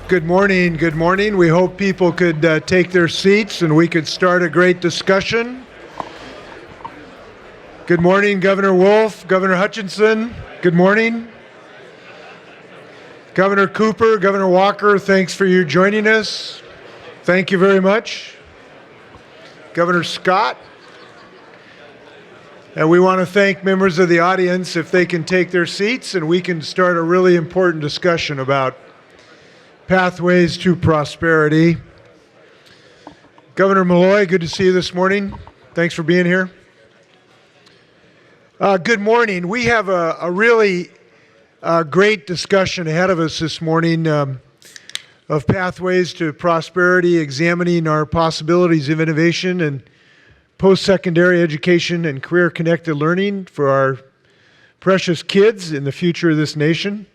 Good morning. Good morning. We hope people could take their seats and we could start a great discussion. Good morning, Governor Wolf, Governor Hutchinson. Good morning. Governor Cooper, Governor Walker, thanks for your joining us. Thank you very much. Governor Scott. And we want to thank members of the audience if they can take their seats and we can start a really important discussion about pathways to prosperity. Governor Malloy, good to see you this morning. Thanks for being here. Good morning. We have a really great discussion ahead of us this morning of pathways to prosperity, examining our possibilities of innovation and post-secondary education and career-connected learning for our precious kids in the future of this nation.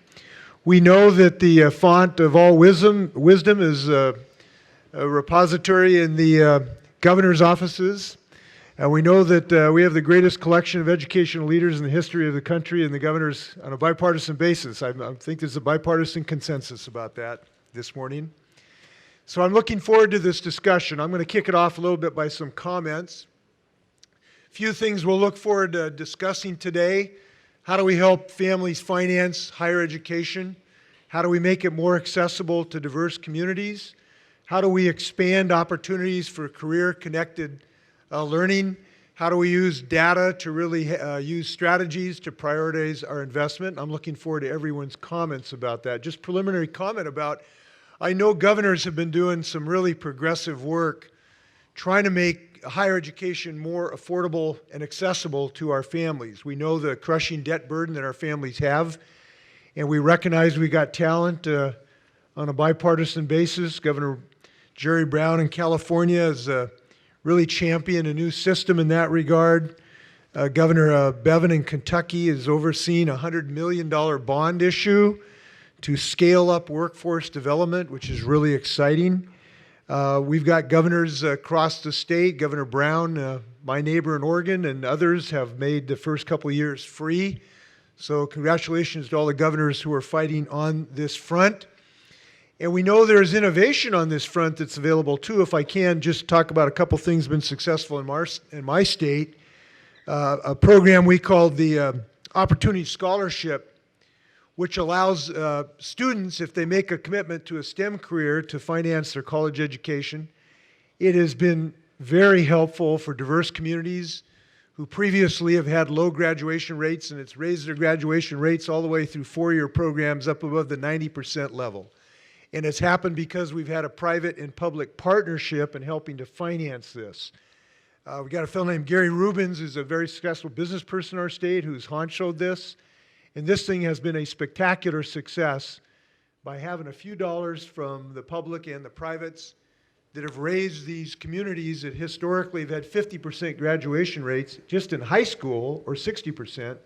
We know that the font of all wisdom is a repository in the governor's offices. And we know that we have the greatest collection of educational leaders in the history of the country and the governors on a bipartisan basis. I think there's a bipartisan consensus about that this morning. So I'm looking forward to this discussion. I'm going to kick it off a little bit by some comments. A few things we'll look forward to discussing today. How do we help families finance higher education? How do we make it more accessible to diverse communities? How do we expand opportunities for career-connected learning? How do we use data to really use strategies to prioritize our investment? I'm looking forward to everyone's comments about that. Just preliminary comment about, I know governors have been doing some really progressive work trying to make higher education more affordable and accessible to our families. We know the crushing debt burden that our families have, and we recognize we got talent on a bipartisan basis. Governor Jerry Brown in California has really championed a new system in that regard. Governor Bevin in Kentucky is overseeing a $100 million bond issue to scale up workforce development, which is really exciting. We've got governors across the state. Governor Brown, my neighbor in Oregon, and others have made the first couple of years free. So congratulations to all the governors who are fighting on this front. And we know there's innovation on this front that's available too. If I can just talk about a couple things been successful in my state. A program we called the Opportunity Scholarship, which allows students, if they make a commitment to a STEM career, to finance their college education. It has been very helpful for diverse communities who previously have had low graduation rates, and it's raised their graduation rates all the way through four-year programs up above the 90% level. And it's happened because we've had a private and public partnership in helping to finance this. We've got a fellow named Gary Rubens, who's a very successful business person in our state, who's honchoed this. And this thing has been a spectacular success by having a few dollars from the public and the privates that have raised these communities that historically have had 50% graduation rates just in high school, or 60%,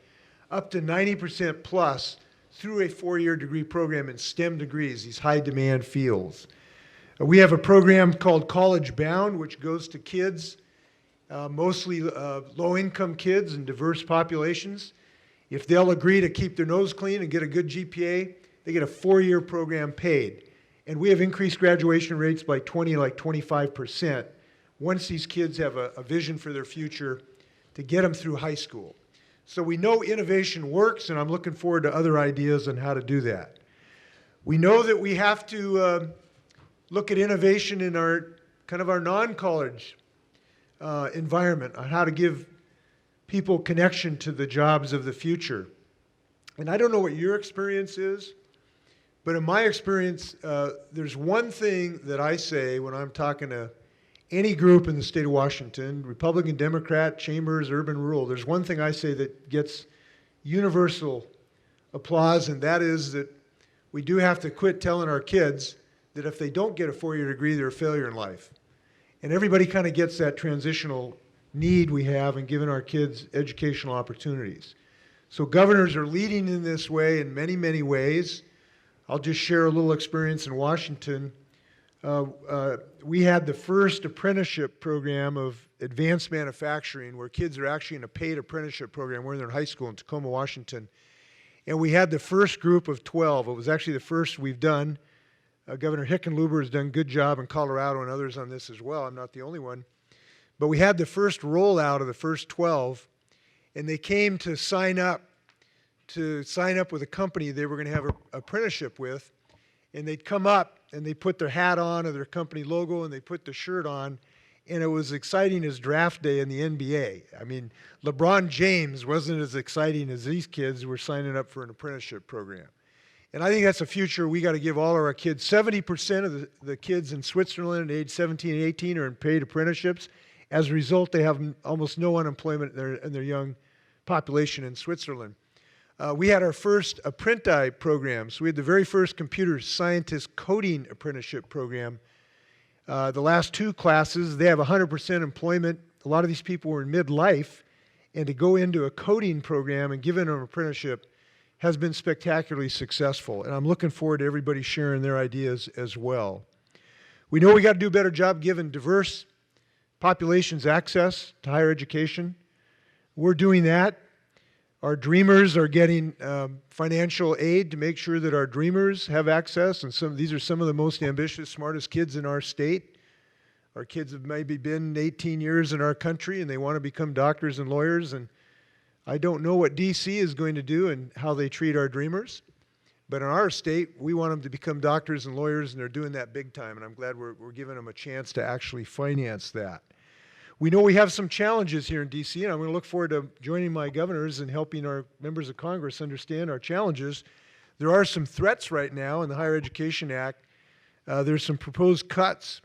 up to 90% plus through a four-year degree program in STEM degrees, these high-demand fields. We have a program called College Bound, which goes to kids, mostly low-income kids and diverse populations. If they'll agree to keep their nose clean and get a good GPA, they get a four-year program paid. And we have increased graduation rates by 25% once these kids have a vision for their future to get them through high school. So we know innovation works, and I'm looking forward to other ideas on how to do that. We know that we have to look at innovation in our non-college environment on how to give people connection to the jobs of the future. And I don't know what your experience is, but in my experience, there's one thing that I say when I'm talking to any group in the state of Washington, Republican, Democrat, chambers, urban, rural, there's one thing I say that gets universal applause, and that is that we do have to quit telling our kids that if they don't get a four-year degree, they're a failure in life. And everybody kind of gets that transitional need we have in giving our kids educational opportunities. So governors are leading in this way in many, many ways. I'll just share a little experience in Washington. We had the first apprenticeship program of advanced manufacturing where kids are actually in a paid apprenticeship program when they're in high school in Tacoma, Washington. And we had the first group of 12. It was actually the first we've done Governor Hickenlooper has done a good job in Colorado and others on this as well. I'm not the only one. But we had the first rollout of the first 12, and they came to sign up with a company they were going to have an apprenticeship with. And they'd come up and they put their hat on or their company logo and they put the shirt on. And it was exciting as draft day in the NBA. I mean, LeBron James wasn't as exciting as these kids who were signing up for an apprenticeship program. And I think that's a future we got to give all of our kids. 70% of the kids in Switzerland at age 17 and 18 are in paid apprenticeships. As a result, they have almost no unemployment in their young population in Switzerland. We had our first apprenti program. So we had the very first computer scientist coding apprenticeship program. The last two classes, they have 100% employment. A lot of these people were in midlife, and to go into a coding program and give them an apprenticeship has been spectacularly successful. And I'm looking forward to everybody sharing their ideas as well. We know we got to do a better job giving diverse populations access to higher education. We're doing that. Our dreamers are getting financial aid to make sure that our dreamers have access, and these are some of the most ambitious, smartest kids in our state. Our kids have maybe been 18 years in our country, and they want to become doctors and lawyers, and I don't know what D.C. is going to do and how they treat our dreamers, but in our state, we want them to become doctors and lawyers, and they're doing that big time, and I'm glad we're giving them a chance to actually finance that. We know we have some challenges here in D.C., and I'm going to look forward to joining my governors and helping our members of Congress understand our challenges. There are some threats right now in the Higher Education Act. There's some proposed cuts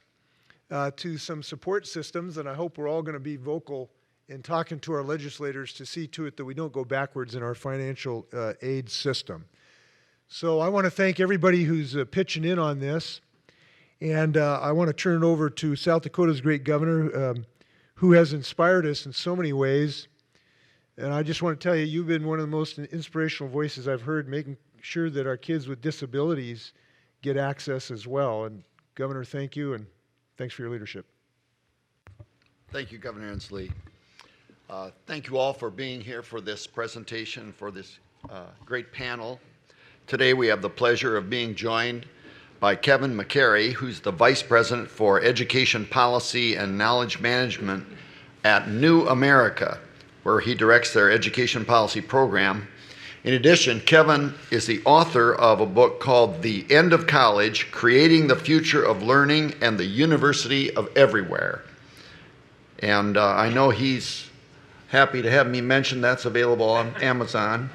to some support systems, and I hope we're all going to be vocal in talking to our legislators to see to it that we don't go backwards in our financial aid system. So I want to thank everybody who's pitching in on this, and I want to turn it over to South Dakota's great governor, who has inspired us in so many ways. And I just want to tell you, you've been one of the most inspirational voices I've heard, making sure that our kids with disabilities get access as well. And Governor, thank you, and thanks for your leadership. Thank you, Governor Inslee. Thank you all for being here for this presentation, for this great panel. Today we have the pleasure of being joined by Kevin Carey, who's the Vice President for Education Policy and Knowledge Management at New America, where he directs their education policy program. In addition, Kevin is the author of a book called The End of College, Creating the Future of Learning and the University of Everywhere. And I know he's happy to have me mention that's available on Amazon.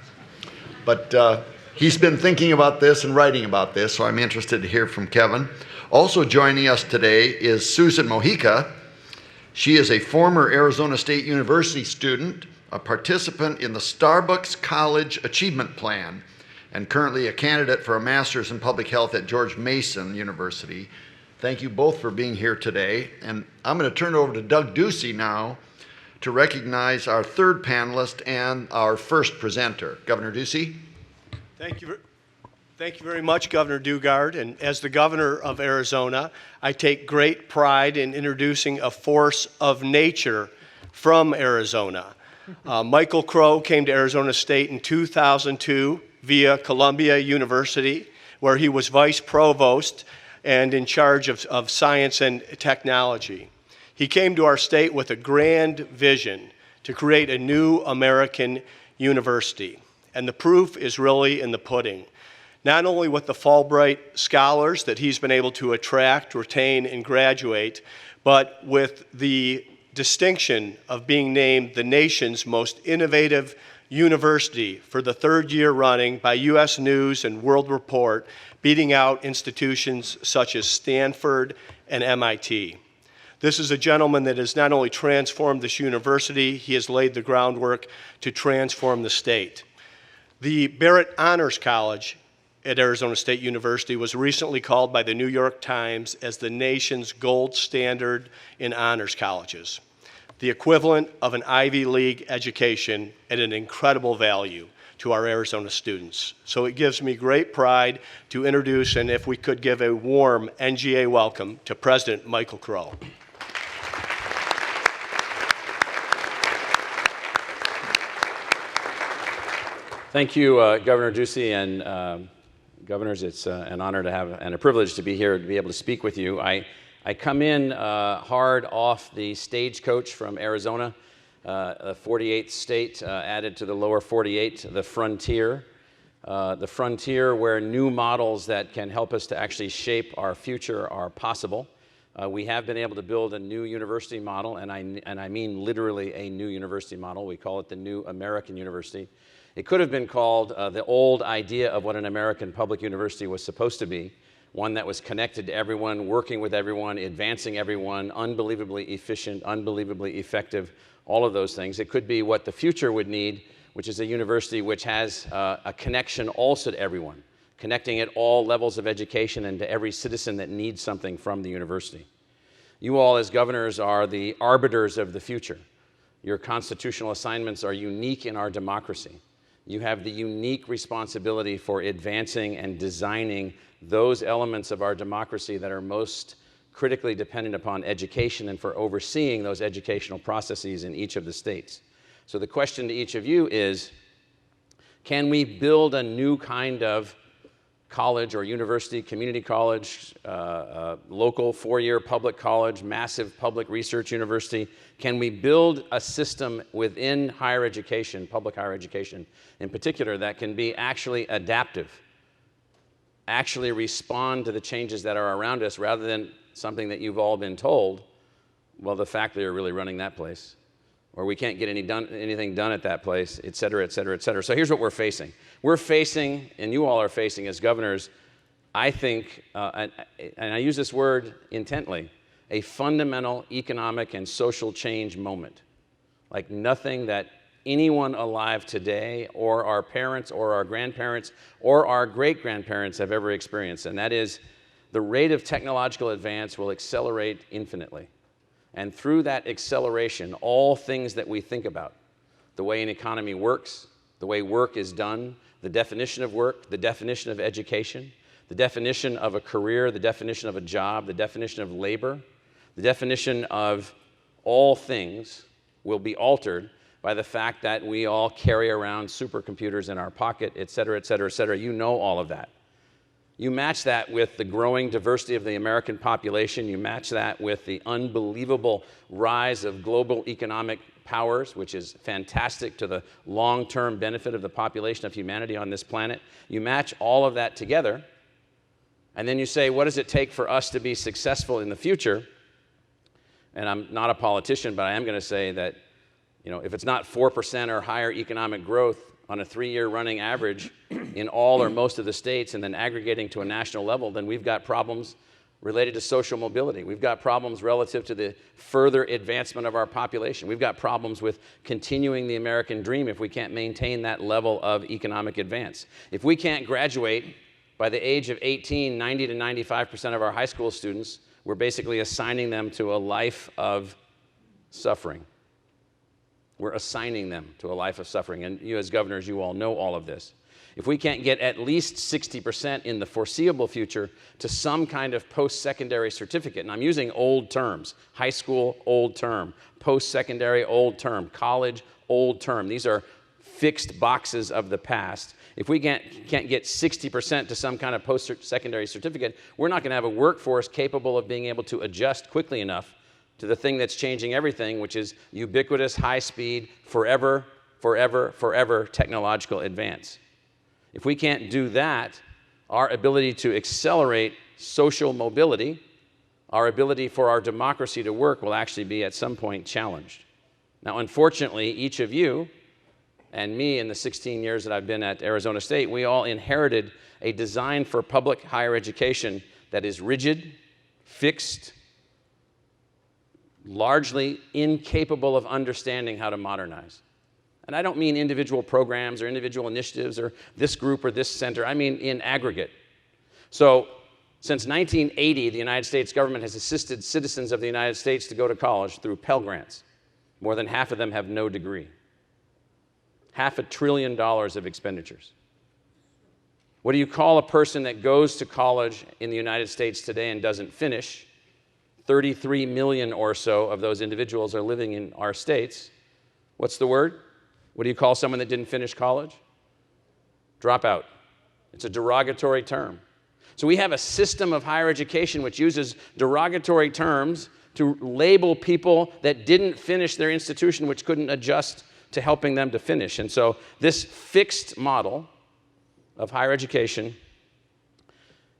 But he's been thinking about this and writing about this, so I'm interested to hear from Kevin. Also joining us today is Susan Mojica. She is a former Arizona State University student, a participant in the Starbucks College Achievement Plan, and currently a candidate for a master's in public health at George Mason University. Thank you both for being here today. And I'm going to turn it over to Doug Ducey now to recognize our third panelist and our first presenter. Governor Ducey. Thank you very much, Governor Daugaard. And as the governor of Arizona, I take great pride in introducing a force of nature from Arizona. Michael Crow came to Arizona State in 2002 via Columbia University, where he was vice provost and in charge of science and technology. He came to our state with a grand vision to create a new American university. And the proof is really in the pudding. Not only with the Fulbright scholars that he's been able to attract, retain, and graduate, but with the distinction of being named the nation's most innovative university for the third year running by U.S. News and World Report, beating out institutions such as Stanford and MIT. This is a gentleman that has not only transformed this university, he has laid the groundwork to transform the state. The Barrett Honors College at Arizona State University was recently called by the New York Times as the nation's gold standard in honors colleges, the equivalent of an Ivy League education at an incredible value to our Arizona students. So it gives me great pride to introduce, and if we could give a warm NGA welcome to President Michael Crow. Thank you, Governor Ducey and Governors, it's an honor to have and a privilege to be here to be able to speak with you. I come in hard off the stagecoach from Arizona, the 48th state added to the lower 48, the frontier where new models that can help us to actually shape our future are possible. We have been able to build a new university model, and I mean literally a new university model. We call it the New American University. It could have been called the old idea of what an American public university was supposed to be, one that was connected to everyone, working with everyone, advancing everyone, unbelievably efficient, unbelievably effective, all of those things. It could be what the future would need, which is a university which has a connection also to everyone, connecting at all levels of education and to every citizen that needs something from the university. You all as governors are the arbiters of the future. Your constitutional assignments are unique in our democracy. You have the unique responsibility for advancing and designing those elements of our democracy that are most critically dependent upon education and for overseeing those educational processes in each of the states. So the question to each of you is, can we build a new kind of college or university, community college, local four-year public college, massive public research university? Can we build a system within higher education, public higher education in particular, that can be actually adaptive, actually respond to the changes that are around us rather than something that you've all been told, well, the faculty are really running that place, or we can't get anything done at that place, et cetera, et cetera, et cetera. So here's what we're facing. We're facing, and you all are facing as governors, I think, and I use this word intently, a fundamental economic and social change moment, like nothing that anyone alive today or our parents or our grandparents or our great-grandparents have ever experienced, and that is the rate of technological advance will accelerate infinitely. And through that acceleration, all things that we think about, the way an economy works, the way work is done, the definition of work, the definition of education, the definition of a career, the definition of a job, the definition of labor, the definition of all things will be altered by the fact that we all carry around supercomputers in our pocket, et cetera, et cetera, et cetera. You know all of that. You match that with the growing diversity of the American population. You match that with the unbelievable rise of global economic powers, which is fantastic to the long-term benefit of the population of humanity on this planet. You match all of that together, and then you say, what does it take for us to be successful in the future? And I'm not a politician, but I am going to say that, if it's not 4% or higher economic growth on a 3-year running average in all or most of the states and then aggregating to a national level, then we've got problems related to social mobility. We've got problems relative to the further advancement of our population. We've got problems with continuing the American dream if we can't maintain that level of economic advance. If we can't graduate by the age of 18, 90 to 95% of our high school students, we're basically assigning them to a life of suffering. We're assigning them to a life of suffering. And you as governors, you all know all of this. If we can't get at least 60% in the foreseeable future to some kind of post-secondary certificate, and I'm using old terms, high school, old term, post-secondary, old term, college, old term. These are fixed boxes of the past. If we can't get 60% to some kind of post-secondary certificate, we're not going to have a workforce capable of being able to adjust quickly enough to the thing that's changing everything, which is ubiquitous, high-speed, forever, forever, forever technological advance. If we can't do that, our ability to accelerate social mobility, our ability for our democracy to work will actually be at some point challenged. Now, unfortunately, each of you and me in the 16 years that I've been at Arizona State, we all inherited a design for public higher education that is rigid, fixed, largely incapable of understanding how to modernize. And I don't mean individual programs or individual initiatives or this group or this center. I mean in aggregate. So since 1980, the United States government has assisted citizens of the United States to go to college through Pell Grants. More than half of them have no degree. $500 billion of expenditures. What do you call a person that goes to college in the United States today and doesn't finish? 33 million or so of those individuals are living in our states. What's the word? What do you call someone that didn't finish college? Dropout. It's a derogatory term. So we have a system of higher education which uses derogatory terms to label people that didn't finish their institution, which couldn't adjust to helping them to finish. And so this fixed model of higher education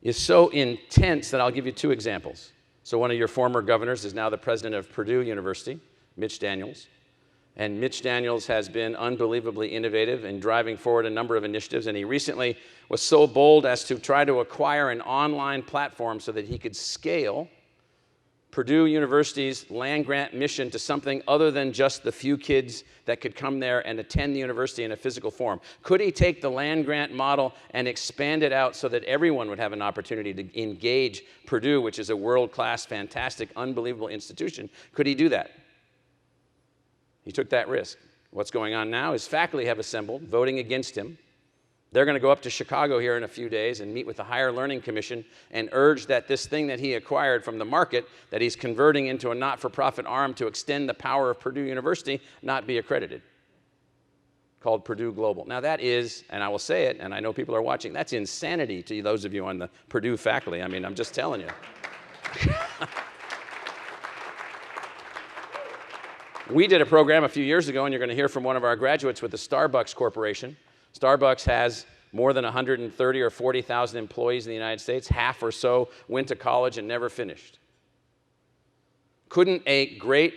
is so intense that I'll give you two examples. So one of your former governors is now the president of Purdue University, Mitch Daniels. And Mitch Daniels has been unbelievably innovative in driving forward a number of initiatives. And he recently was so bold as to try to acquire an online platform so that he could scale Purdue University's land grant mission to something other than just the few kids that could come there and attend the university in a physical form. Could he take the land grant model and expand it out so that everyone would have an opportunity to engage Purdue, which is a world-class, fantastic, unbelievable institution? Could he do that? He took that risk. What's going on now is faculty have assembled, voting against him. They're going to go up to Chicago here in a few days and meet with the Higher Learning Commission and urge that this thing that he acquired from the market, that he's converting into a not-for-profit arm to extend the power of Purdue University, not be accredited, called Purdue Global. Now that is, and I will say it, and I know people are watching, that's insanity to those of you on the Purdue faculty. I mean, I'm just telling you. We did a program a few years ago, and you're going to hear from one of our graduates with the Starbucks Corporation. Starbucks has more than 130 or 40,000 employees in the United States. Half or so went to college and never finished. Couldn't a great,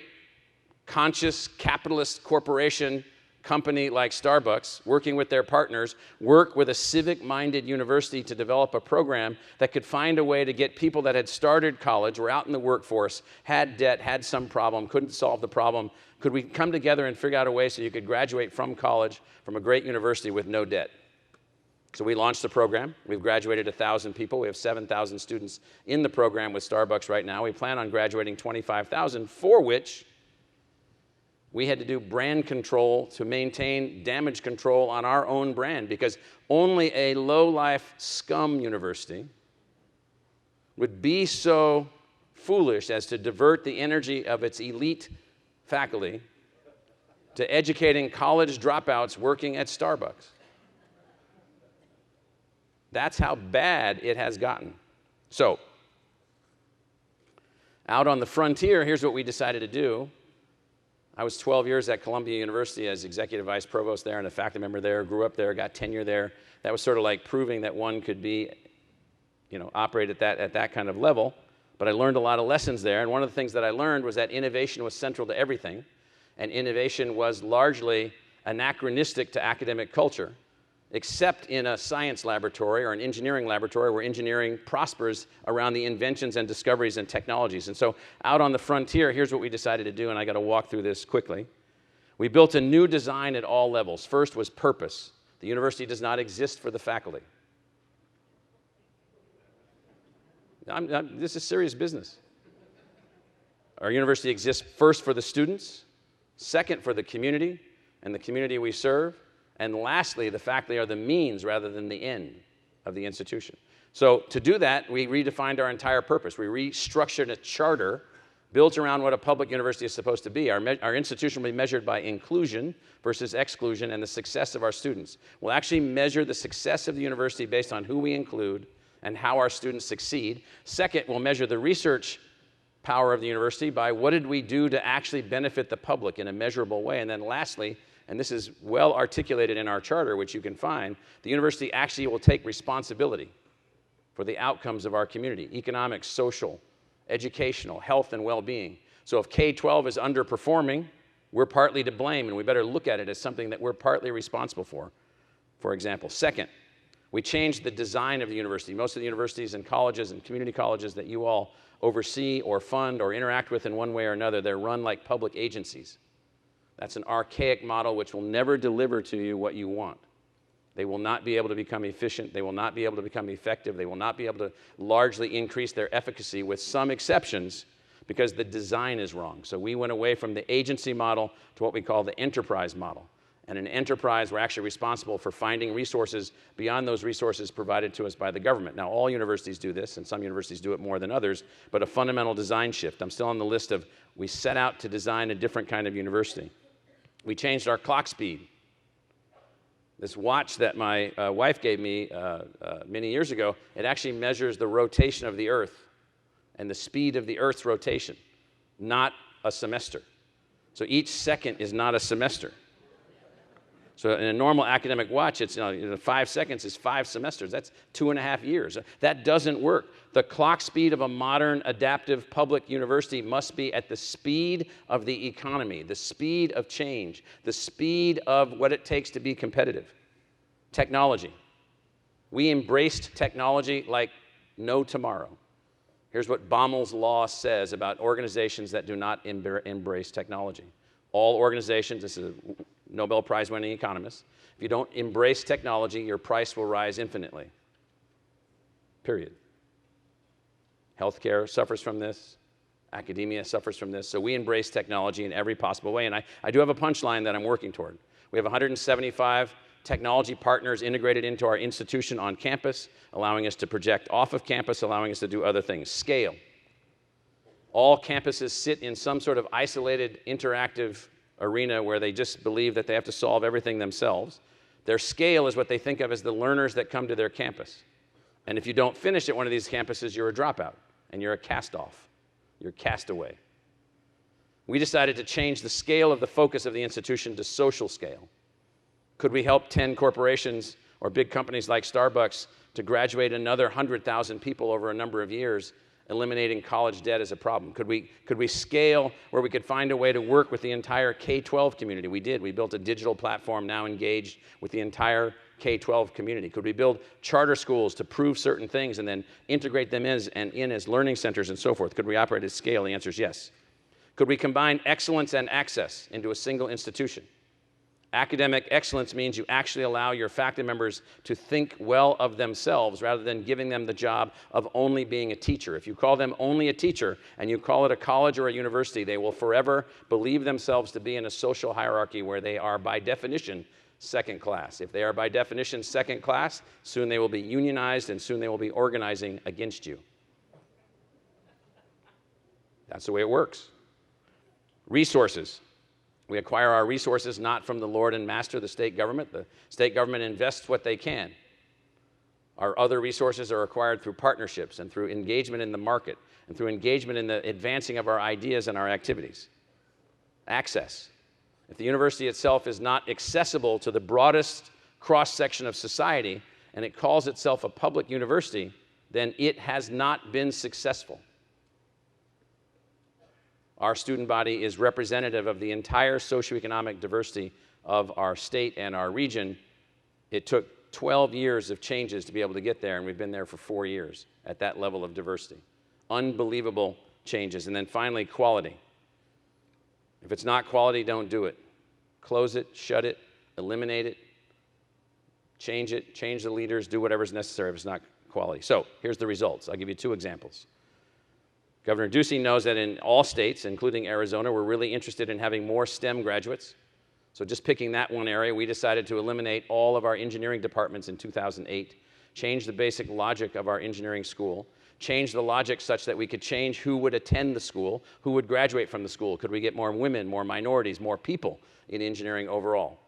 conscious, capitalist corporation company like Starbucks, working with their partners, work with a civic-minded university to develop a program that could find a way to get people that had started college, were out in the workforce, had debt, had some problem, couldn't solve the problem? Could we come together and figure out a way so you could graduate from college, from a great university with no debt? So we launched the program. We've graduated 1,000 people. We have 7,000 students in the program with Starbucks right now. We plan on graduating 25,000, for which we had to do brand control to maintain damage control on our own brand, because only a low-life scum university would be so foolish as to divert the energy of its elite faculty to educating college dropouts working at Starbucks. That's how bad it has gotten. So, out on the frontier, here's what we decided to do. I was 12 years at Columbia University as executive vice provost there and a faculty member there, grew up there, got tenure there. That was sort of like proving that one could be, operate at that kind of level. But I learned a lot of lessons there, and one of the things that I learned was that innovation was central to everything, and innovation was largely anachronistic to academic culture, except in a science laboratory or an engineering laboratory where engineering prospers around the inventions and discoveries and technologies. And so out on the frontier, here's what we decided to do, and I got to walk through this quickly. We built a new design at all levels. First was purpose. The university does not exist for the faculty. This is serious business. Our university exists first for the students, second for the community and the community we serve, and lastly, the faculty are the means rather than the end of the institution. So to do that, we redefined our entire purpose. We restructured a charter built around what a public university is supposed to be. Our institution will be measured by inclusion versus exclusion and the success of our students. We'll actually measure the success of the university based on who we include and how our students succeed. Second, we'll measure the research power of the university by what did we do to actually benefit the public in a measurable way. And then lastly, and this is well articulated in our charter, which you can find, the university actually will take responsibility for the outcomes of our community: economic, social, educational, health, and well-being. So if K-12 is underperforming, we're partly to blame, and we better look at it as something that we're partly responsible for example. Second, we changed the design of the university. Most of the universities and colleges and community colleges that you all oversee or fund or interact with in one way or another, they're run like public agencies. That's an archaic model which will never deliver to you what you want. They will not be able to become efficient. They will not be able to become effective. They will not be able to largely increase their efficacy, with some exceptions, because the design is wrong. So we went away from the agency model to what we call the enterprise model. And in enterprise, we're actually responsible for finding resources beyond those resources provided to us by the government. Now, all universities do this, and some universities do it more than others, but a fundamental design shift. I'm still on the list of, we set out to design a different kind of university. We changed our clock speed. This watch that my wife gave me many years ago, it actually measures the rotation of the Earth and the speed of the Earth's rotation, not a semester. So each second is not a semester. So in a normal academic watch, it's 5 seconds is 5 semesters. That's 2.5 years. That doesn't work. The clock speed of a modern adaptive public university must be at the speed of the economy, the speed of change, the speed of what it takes to be competitive. Technology. We embraced technology like no tomorrow. Here's what Baumol's law says about organizations that do not embrace technology. All organizations, this is a Nobel Prize winning economist, if you don't embrace technology, your price will rise infinitely. Period. Healthcare suffers from this. Academia suffers from this. So we embrace technology in every possible way. And I do have a punchline that I'm working toward. We have 175 technology partners integrated into our institution on campus, allowing us to project off of campus, allowing us to do other things. Scale. All campuses sit in some sort of isolated, interactive arena where they just believe that they have to solve everything themselves. Their scale is what they think of as the learners that come to their campus. And if you don't finish at one of these campuses, you're a dropout, and you're a cast-off. You're cast away. We decided to change the scale of the focus of the institution to social scale. Could we help 10 corporations or big companies like Starbucks to graduate another 100,000 people over a number of years, eliminating college debt as a problem? Could we scale where we could find a way to work with the entire K-12 community? We did. We built a digital platform now engaged with the entire K-12 community. Could we build charter schools to prove certain things and then integrate them in as learning centers and so forth? Could we operate at scale? The answer is yes. Could we combine excellence and access into a single institution? Academic excellence means you actually allow your faculty members to think well of themselves rather than giving them the job of only being a teacher. If you call them only a teacher and you call it a college or a university, they will forever believe themselves to be in a social hierarchy where they are by definition second class. If they are by definition second class, soon they will be unionized and soon they will be organizing against you. That's the way it works. Resources. We acquire our resources not from the Lord and Master, the state government. The state government invests what they can. Our other resources are acquired through partnerships and through engagement in the market and through engagement in the advancing of our ideas and our activities. Access. If the university itself is not accessible to the broadest cross-section of society and it calls itself a public university, then it has not been successful. Our student body is representative of the entire socioeconomic diversity of our state and our region. It took 12 years of changes to be able to get there, and we've been there for 4 years at that level of diversity. Unbelievable changes. And then finally, quality. If it's not quality, don't do it. Close it, shut it, eliminate it, change the leaders, do whatever's necessary if it's not quality. So here's the results. I'll give you 2 examples. Governor Ducey knows that in all states, including Arizona, we're really interested in having more STEM graduates. So just picking that one area, we decided to eliminate all of our engineering departments in 2008, change the basic logic of our engineering school, change the logic such that we could change who would attend the school, who would graduate from the school. Could we get more women, more minorities, more people in engineering overall?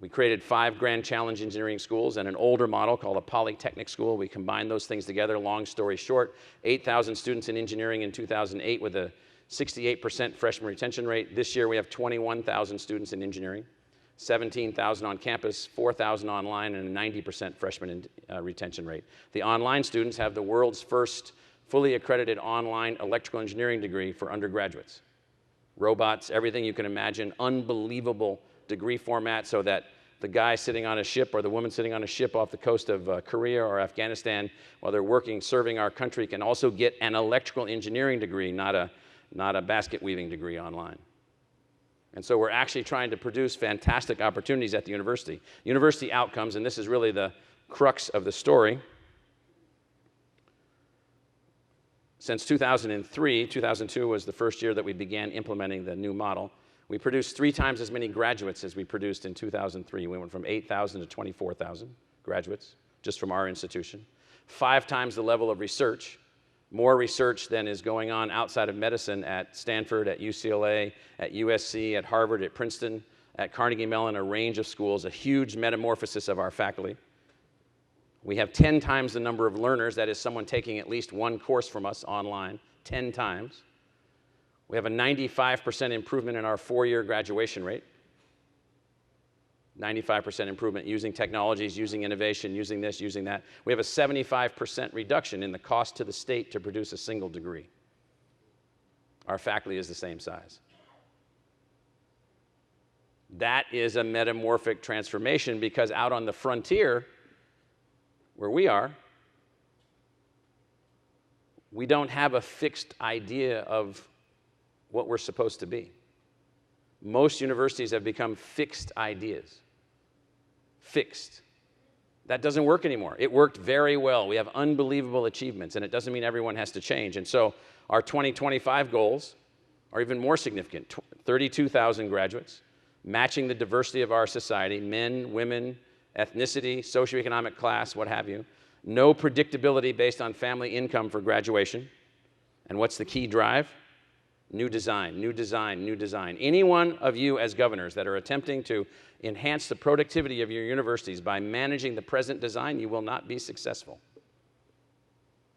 We created 5 Grand Challenge engineering schools and an older model called a polytechnic school. We combined those things together. Long story short, 8,000 students in engineering in 2008 with a 68% freshman retention rate. This year we have 21,000 students in engineering, 17,000 on campus, 4,000 online, and a 90% freshman retention rate. The online students have the world's first fully accredited online electrical engineering degree for undergraduates. Robots, everything you can imagine, unbelievable degree format so that the guy sitting on a ship or the woman sitting on a ship off the coast of Korea or Afghanistan while they're working, serving our country can also get an electrical engineering degree, not a basket weaving degree online. And so we're actually trying to produce fantastic opportunities at the university. University outcomes, and this is really the crux of the story. Since 2003, 2002 was the first year that we began implementing the new model. We produced 3 times as many graduates as we produced in 2003. We went from 8,000 to 24,000 graduates just from our institution. 5 times the level of research, more research than is going on outside of medicine at Stanford, at UCLA, at USC, at Harvard, at Princeton, at Carnegie Mellon, a range of schools, a huge metamorphosis of our faculty. We have 10 times the number of learners, that is someone taking at least one course from us online, 10 times. We have a 95% improvement in our four-year graduation rate. 95% improvement using technologies, using innovation, using this, using that. We have a 75% reduction in the cost to the state to produce a single degree. Our faculty is the same size. That is a metamorphic transformation, because out on the frontier, where we are, we don't have a fixed idea of what we're supposed to be. Most universities have become fixed ideas. Fixed. That doesn't work anymore. It worked very well. We have unbelievable achievements, and it doesn't mean everyone has to change. And so our 2025 goals are even more significant. 32,000 graduates, matching the diversity of our society, men, women, ethnicity, socioeconomic class, what have you. No predictability based on family income for graduation. And what's the key drive? New design, new design, new design. Any one of you as governors that are attempting to enhance the productivity of your universities by managing the present design, you will not be successful.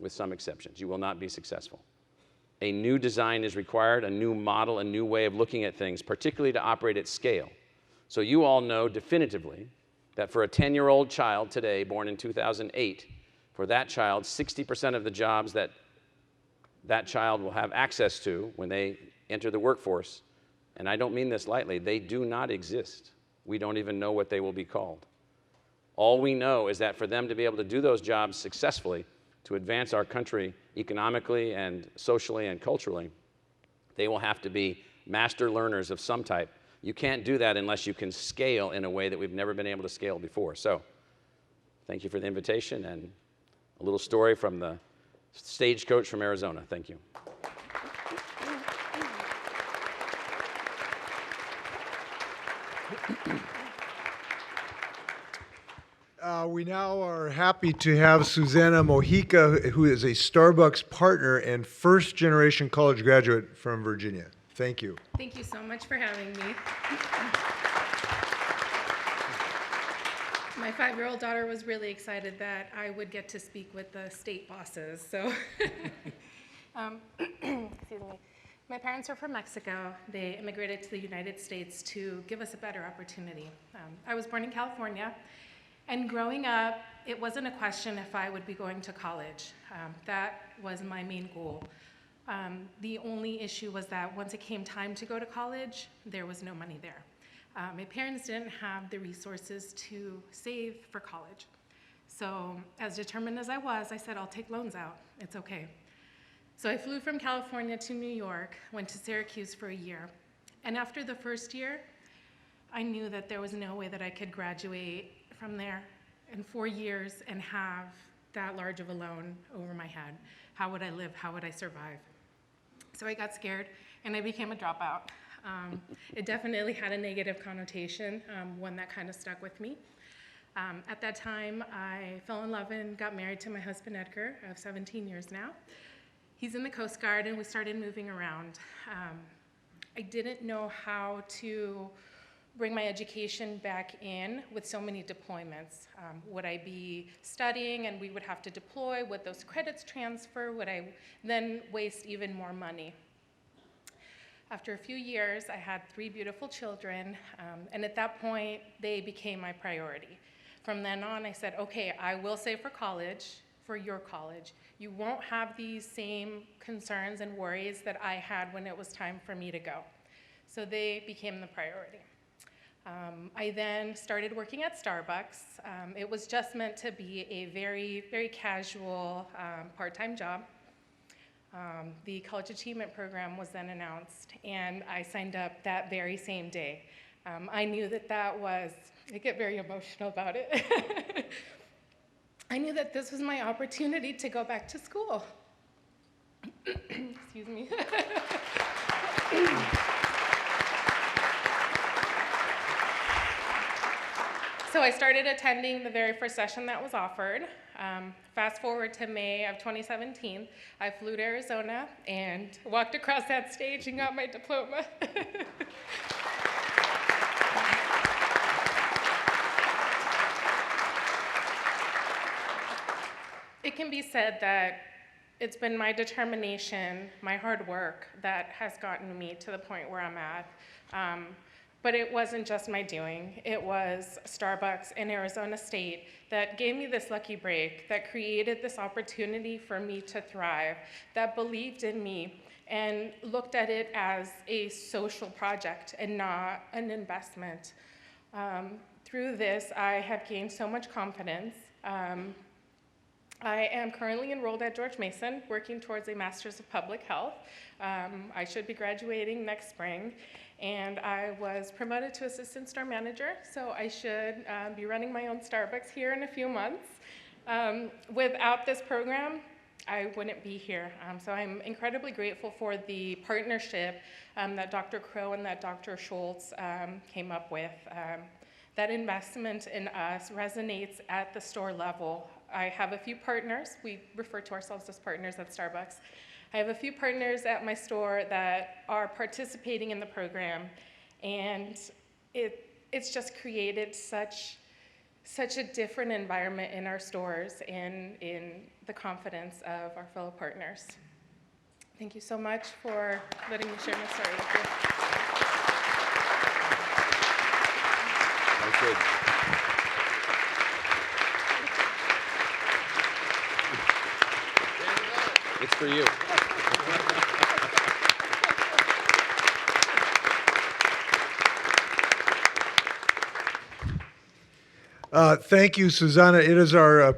With some exceptions, you will not be successful. A new design is required, a new model, a new way of looking at things, particularly to operate at scale. So you all know definitively that for a 10-year-old child today, born in 2008, for that child, 60% of the jobs that that child will have access to when they enter the workforce, and I don't mean this lightly, they do not exist. We don't even know what they will be called. All we know is that for them to be able to do those jobs successfully, to advance our country economically and socially and culturally, they will have to be master learners of some type. You can't do that unless you can scale in a way that we've never been able to scale before. So, thank you for the invitation, and a little story from the stagecoach from Arizona. Thank you. We now are happy to have Susanna Mojica, who is a Starbucks partner and first-generation college graduate from Virginia. Thank you. Thank you so much for having me. My 5-year-old daughter was really excited that I would get to speak with the state bosses. So, excuse me. My parents are from Mexico. They immigrated to the United States to give us a better opportunity. I was born in California, and growing up, it wasn't a question if I would be going to college. That was my main goal. The only issue was that once it came time to go to college, there was no money there. My parents didn't have the resources to save for college. So as determined as I was, I said, I'll take loans out. It's okay. So I flew from California to New York, went to Syracuse for a year. And after the first year, I knew that there was no way that I could graduate from there in 4 years and have that large of a loan over my head. How would I live? How would I survive? So I got scared, and I became a dropout. It definitely had a negative connotation, one that kind of stuck with me. At that time, I fell in love and got married to my husband, Edgar, of 17 years now. He's in the Coast Guard, and we started moving around. I didn't know how to bring my education back in with so many deployments. Would I be studying and we would have to deploy? Would those credits transfer? Would I then waste even more money? After a few years, I had 3 beautiful children, and at that point, they became my priority. From then on, I said, okay, I will save for college, for your college. You won't have these same concerns and worries that I had when it was time for me to go. So they became the priority. I then started working at Starbucks. It was just meant to be a very, very casual part-time job. The College Achievement Program was then announced, and I signed up that very same day. I knew that was, I get very emotional about it. I knew that this was my opportunity to go back to school. Excuse me. So I started attending the very first session that was offered. Fast forward to May of 2017, I flew to Arizona and walked across that stage and got my diploma. it can be said that it's been my determination, my hard work that has gotten me to the point where I'm at. But it wasn't just my doing. It was Starbucks and Arizona State that gave me this lucky break, that created this opportunity for me to thrive, that believed in me and looked at it as a social project and not an investment. Through this, I have gained so much confidence. I am currently enrolled at George Mason, working towards a Master's of Public Health. I should be graduating next spring, and I was promoted to Assistant Store Manager, so I should be running my own Starbucks here in a few months. Without this program, I wouldn't be here. So I'm incredibly grateful for the partnership that Dr. Crow and that Dr. Schultz came up with. That investment in us resonates at the store level. I have a few partners. We refer to ourselves as partners at Starbucks. I have a few partners at my store that are participating in the program, and it's just created such a different environment in our stores and in the confidence of our fellow partners. Thank you so much for letting me share my story with you. That's good. It's for you. Thank you, Susanna. It is our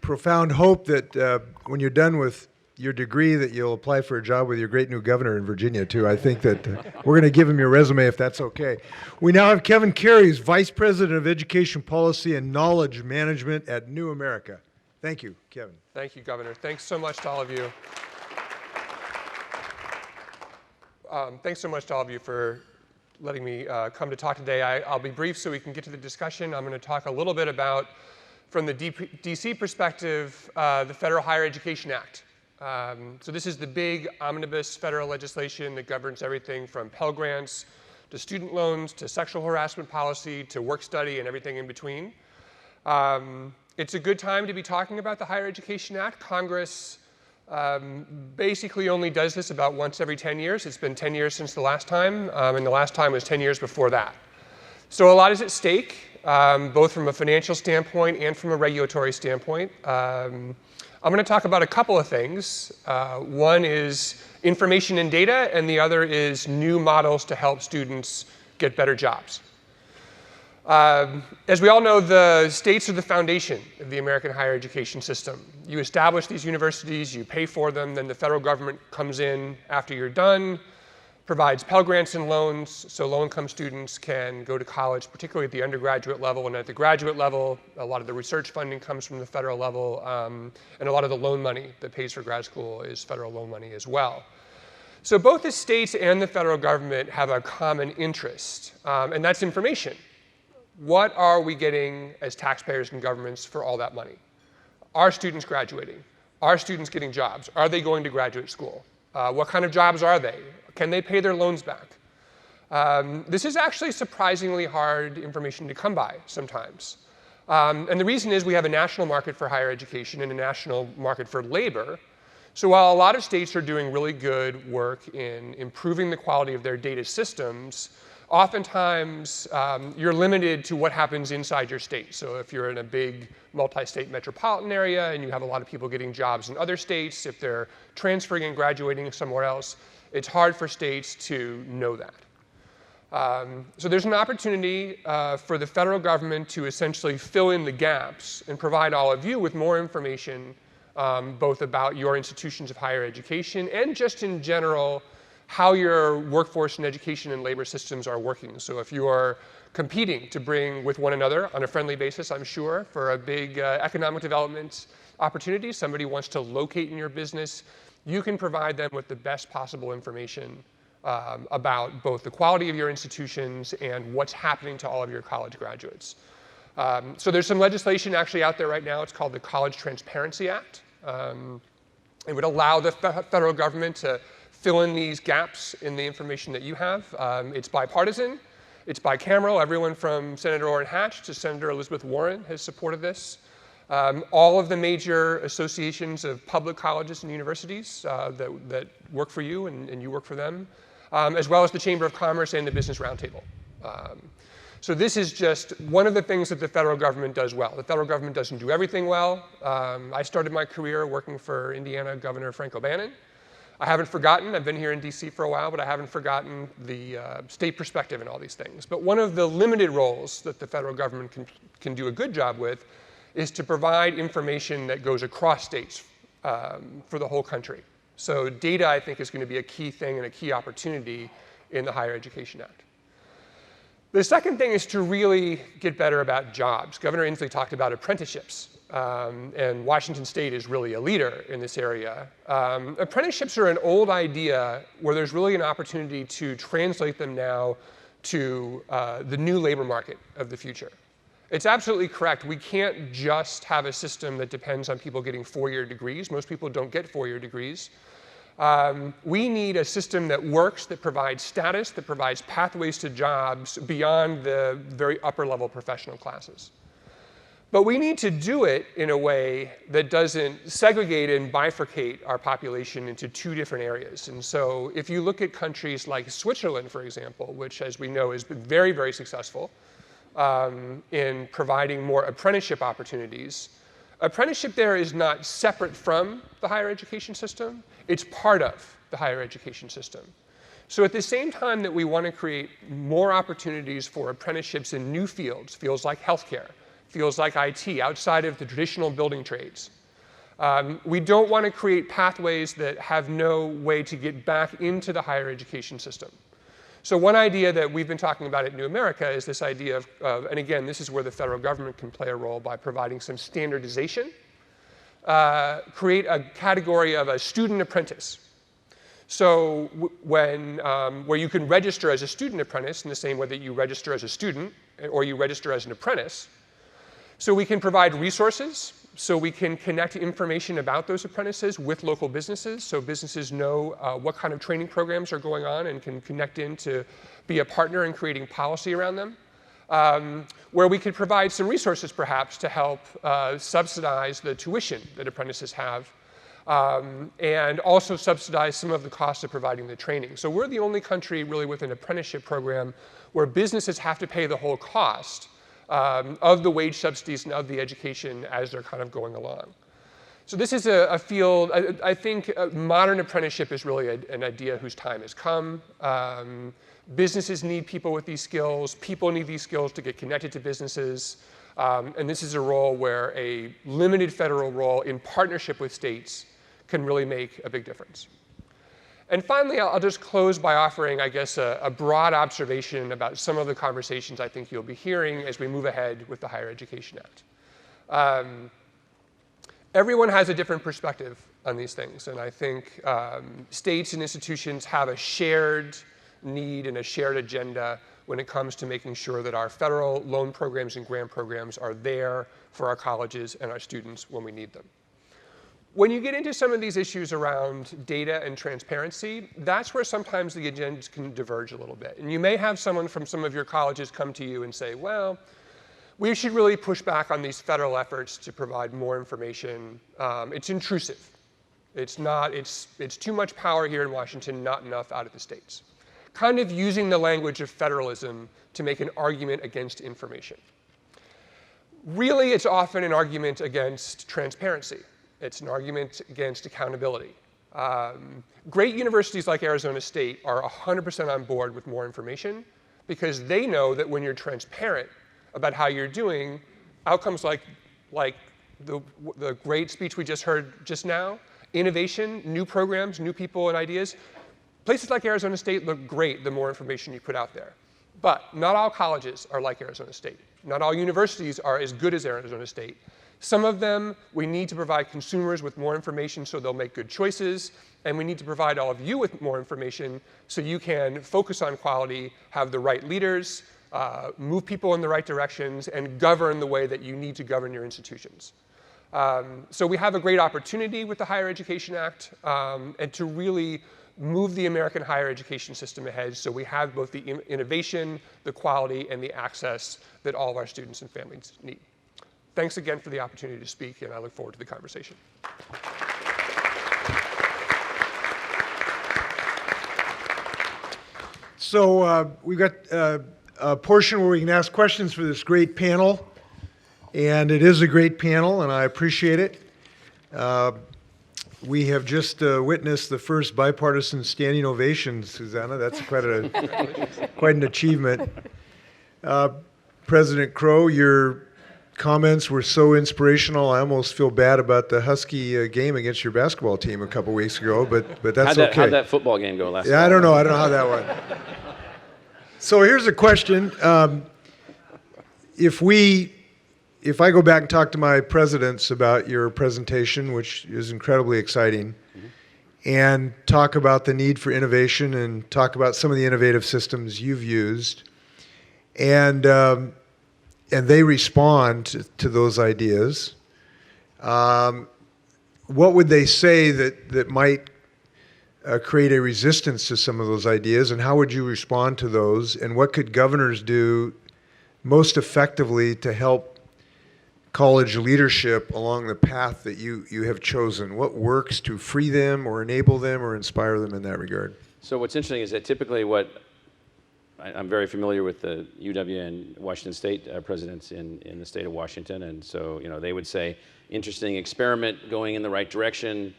profound hope that when you're done with your degree that you'll apply for a job with your great new governor in Virginia, too. I think that we're going to give him your resume if that's okay. We now have Kevin Carey, Vice President of Education Policy and Knowledge Management at New America. Thank you, Kevin. Thank you, Governor. Thanks so much to all of you. Thanks so much to all of you for letting me come to talk today. I'll be brief so we can get to the discussion. I'm going to talk a little bit about, from the DC perspective, the Federal Higher Education Act. So this is the big omnibus federal legislation that governs everything from Pell Grants to student loans to sexual harassment policy to work study and everything in between. It's a good time to be talking about the Higher Education Act. Congress basically only does this about once every 10 years. It's been 10 years since the last time, and the last time was 10 years before that. So a lot is at stake, both from a financial standpoint and from a regulatory standpoint. I'm going to talk about a couple of things. One is information and data, and the other is new models to help students get better jobs. As we all know, the states are the foundation of the American higher education system. You establish these universities, you pay for them, then the federal government comes in after you're done, provides Pell Grants and loans so low-income students can go to college, particularly at the undergraduate level. And at the graduate level, a lot of the research funding comes from the federal level, and a lot of the loan money that pays for grad school is federal loan money as well. So both the states and the federal government have a common interest, and that's information. What are we getting as taxpayers and governments for all that money? Are students graduating? Are students getting jobs? Are they going to graduate school? What kind of jobs are they? Can they pay their loans back? This is actually surprisingly hard information to come by sometimes. And the reason is we have a national market for higher education and a national market for labor. So while a lot of states are doing really good work in improving the quality of their data systems, oftentimes you're limited to what happens inside your state. So if you're in a big multi-state metropolitan area and you have a lot of people getting jobs in other states, if they're transferring and graduating somewhere else, it's hard for states to know that. So there's an opportunity for the federal government to essentially fill in the gaps and provide all of you with more information both about your institutions of higher education and just in general how your workforce and education and labor systems are working. So if you are competing to bring with one another on a friendly basis, I'm sure, for a big economic development opportunity, somebody wants to locate in your business, you can provide them with the best possible information about both the quality of your institutions and what's happening to all of your college graduates. So there's some legislation actually out there right now. It's called the College Transparency Act. It would allow the federal government to fill in these gaps in the information that you have. It's bipartisan. It's bicameral. Everyone from Senator Orrin Hatch to Senator Elizabeth Warren has supported this. All of the major associations of public colleges and universities that work for you and you work for them, as well as the Chamber of Commerce and the Business Roundtable. So this is just one of the things that the federal government does well. The federal government doesn't do everything well. I started my career working for Indiana Governor Frank O'Bannon. I haven't forgotten, I've been here in DC for a while, but I haven't forgotten the state perspective in all these things. But one of the limited roles that the federal government can do a good job with is to provide information that goes across states for the whole country. So data, I think, is going to be a key thing and a key opportunity in the Higher Education Act. The second thing is to really get better about jobs. Governor Inslee talked about apprenticeships, and Washington State is really a leader in this area. Apprenticeships are an old idea where there's really an opportunity to translate them now to the new labor market of the future. It's absolutely correct. We can't just have a system that depends on people getting four-year degrees. Most people don't get four-year degrees. We need a system that works, that provides status, that provides pathways to jobs beyond the very upper-level professional classes. But we need to do it in a way that doesn't segregate and bifurcate our population into two different areas. And so if you look at countries like Switzerland, for example, which, as we know, has been very, very successful in providing more apprenticeship opportunities, apprenticeship there is not separate from the higher education system. It's part of the higher education system. So at the same time that we want to create more opportunities for apprenticeships in new fields, fields like healthcare, fields like IT, outside of the traditional building trades, we don't want to create pathways that have no way to get back into the higher education system. So one idea that we've been talking about at New America is this idea of, and again, this is where the federal government can play a role by providing some standardization, create a category of a student apprentice. So where you can register as a student apprentice in the same way that you register as a student or you register as an apprentice. So we can provide resources, so we can connect information about those apprentices with local businesses, so businesses know what kind of training programs are going on and can connect in to be a partner in creating policy around them. Where we could provide some resources, perhaps, to help subsidize the tuition that apprentices have, and also subsidize some of the costs of providing the training. So we're the only country really with an apprenticeship program where businesses have to pay the whole cost of the wage subsidies and of the education as they're kind of going along. So this is a field, I think modern apprenticeship is really an idea whose time has come. Businesses need people with these skills. People need these skills to get connected to businesses. And this is a role where a limited federal role in partnership with states can really make a big difference. And finally, I'll just close by offering, I guess, a broad observation about some of the conversations I think you'll be hearing as we move ahead with the Higher Education Act. Everyone has a different perspective on these things, and I think states and institutions have a shared need and a shared agenda when it comes to making sure that our federal loan programs and grant programs are there for our colleges and our students when we need them. When you get into some of these issues around data and transparency, that's where sometimes the agendas can diverge a little bit. And you may have someone from some of your colleges come to you and say, well, we should really push back on these federal efforts to provide more information. It's intrusive. It's too much power here in Washington, not enough out of the states. Kind of using the language of federalism to make an argument against information. Really, it's often an argument against transparency. It's an argument against accountability. Great universities like Arizona State are 100% on board with more information because they know that when you're transparent about how you're doing, outcomes like the great speech we just heard just now, innovation, new programs, new people and ideas, places like Arizona State look great the more information you put out there. But not all colleges are like Arizona State. Not all universities are as good as Arizona State. Some of them, we need to provide consumers with more information so they'll make good choices, and we need to provide all of you with more information so you can focus on quality, have the right leaders, move people in the right directions, and govern the way that you need to govern your institutions. So we have a great opportunity with the Higher Education Act and to really move the American higher education system ahead so we have both the innovation, the quality, and the access that all of our students and families need. thanks again for the opportunity to speak, and I look forward to the conversation. So we've got a portion where we can ask questions for this great panel, and it is a great panel, and I appreciate it. We have just witnessed the first bipartisan standing ovation, Susanna. That's quite an achievement. President Crow, your comments were so inspirational. I almost feel bad about the Husky game against your basketball team a couple weeks ago, but that's okay. How'd that football game go last night? Yeah, I don't know how that went. So here's a question. If I go back and talk to my presidents about your presentation, which is incredibly exciting, and talk about the need for innovation and talk about some of the innovative systems you've used, and they respond to those ideas, what would they say that might create a resistance to some of those ideas, and how would you respond to those, and what could governors do most effectively to help college leadership along the path that you have chosen? What works to free them or enable them or inspire them in that regard? So what's interesting is that typically I'm very familiar with the UW and Washington State presidents in the state of Washington, and so they would say, interesting experiment going in the right direction,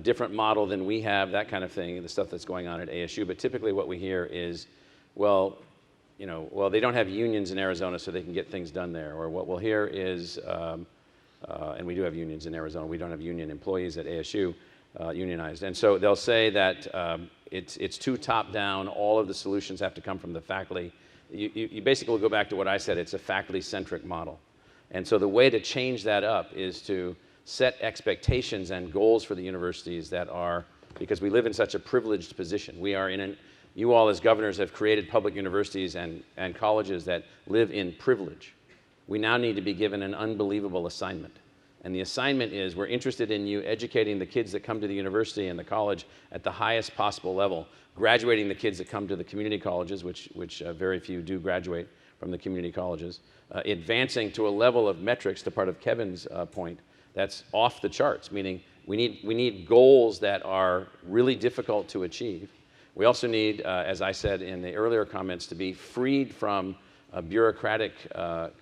different model than we have, that kind of thing, the stuff that's going on at ASU. But typically what we hear is, well, they don't have unions in Arizona, so they can get things done there. Or what we'll hear is, and we do have unions in Arizona, we don't have union employees at ASU, unionized. And so they'll say that it's too top-down, all of the solutions have to come from the faculty. You basically go back to what I said, it's a faculty-centric model. And so the way to change that up is to set expectations and goals for the universities that are, because we live in such a privileged position. We are you all as governors have created public universities and colleges that live in privilege. We now need to be given an unbelievable assignment. And the assignment is we're interested in you educating the kids that come to the university and the college at the highest possible level, graduating the kids that come to the community colleges, which very few do graduate from the community colleges, advancing to a level of metrics, to part of Kevin's point, that's off the charts, meaning we need goals that are really difficult to achieve. We also need, as I said in the earlier comments, to be freed from bureaucratic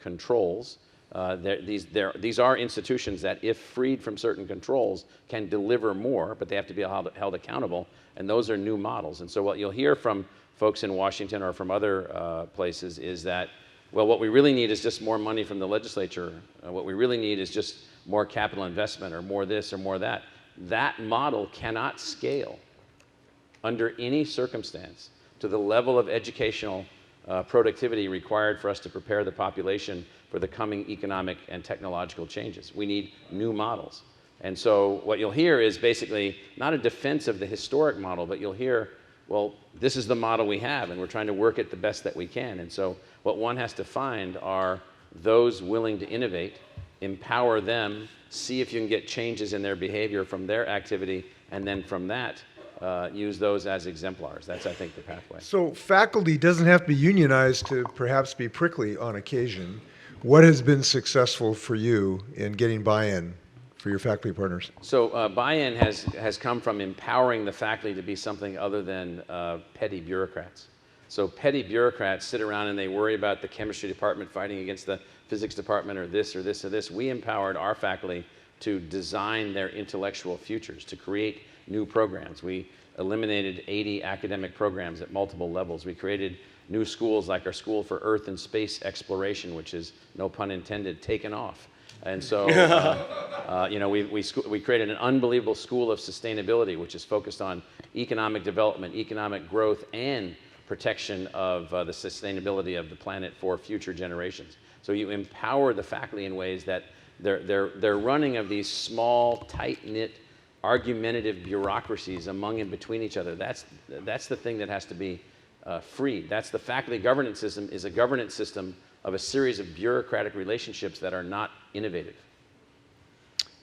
controls. These are institutions that, if freed from certain controls, can deliver more, but they have to be held accountable, and those are new models. And so what you'll hear from folks in Washington or from other places is that, well, what we really need is just more money from the legislature. What we really need is just more capital investment or more this or more that. That model cannot scale under any circumstance to the level of educational productivity required for us to prepare the population for the coming economic and technological changes. We need new models. And so what you'll hear is basically not a defense of the historic model, but you'll hear, well, this is the model we have, and we're trying to work it the best that we can. And so what one has to find are those willing to innovate, empower them, see if you can get changes in their behavior from their activity, and then from that, use those as exemplars. That's, I think, the pathway. So faculty doesn't have to be unionized to perhaps be prickly on occasion. What has been successful for you in getting buy-in for your faculty partners? So buy-in has come from empowering the faculty to be something other than petty bureaucrats. So petty bureaucrats sit around and they worry about the chemistry department fighting against the physics department or this or this or this. We empowered our faculty to design their intellectual futures, to create new programs. We eliminated 80 academic programs at multiple levels. We created new schools like our School for Earth and Space Exploration, which is, no pun intended, taken off. And so, we created an unbelievable School of Sustainability, which is focused on economic development, economic growth, and protection of the sustainability of the planet for future generations. So you empower the faculty in ways that they're running of these small, tight-knit, argumentative bureaucracies among and between each other. That's the thing that has to be freed. That's the faculty governance system, is a governance system of a series of bureaucratic relationships that are not innovative.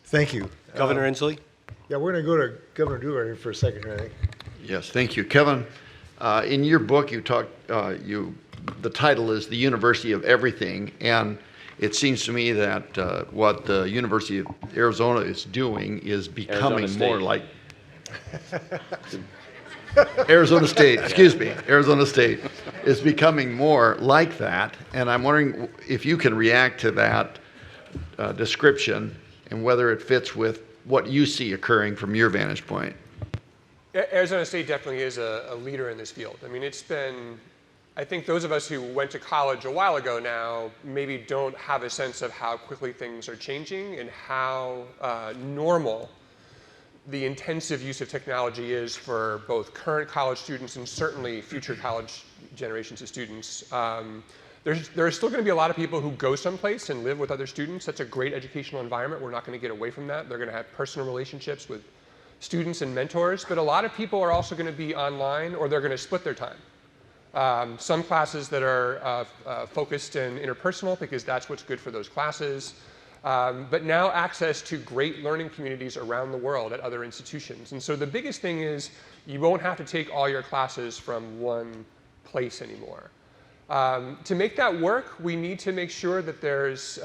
Thank you. Governor Inslee? Yeah, we're going to go to Governor Daugaard here for a second here, I think. Yes, thank you. Kevin, in your book, you talk, the title is The University of Everything, and it seems to me that what the University of Arizona is doing is becoming Arizona more State. like Arizona State, excuse me, Arizona State is becoming more like that, and I'm wondering if you can react to that description and whether it fits with what you see occurring from your vantage point. Arizona State definitely is a leader in this field. I mean, it's been, I think those of us who went to college a while ago now maybe don't have a sense of how quickly things are changing and how normal the intensive use of technology is for both current college students and certainly future college generations of students. There are still going to be a lot of people who go someplace and live with other students. That's a great educational environment. We're not going to get away from that. They're going to have personal relationships with students and mentors. But a lot of people are also going to be online, or they're going to split their time. Some classes that are focused in interpersonal because that's what's good for those classes. But now access to great learning communities around the world at other institutions. And so the biggest thing is you won't have to take all your classes from one place anymore. To make that work, we need to make sure that there's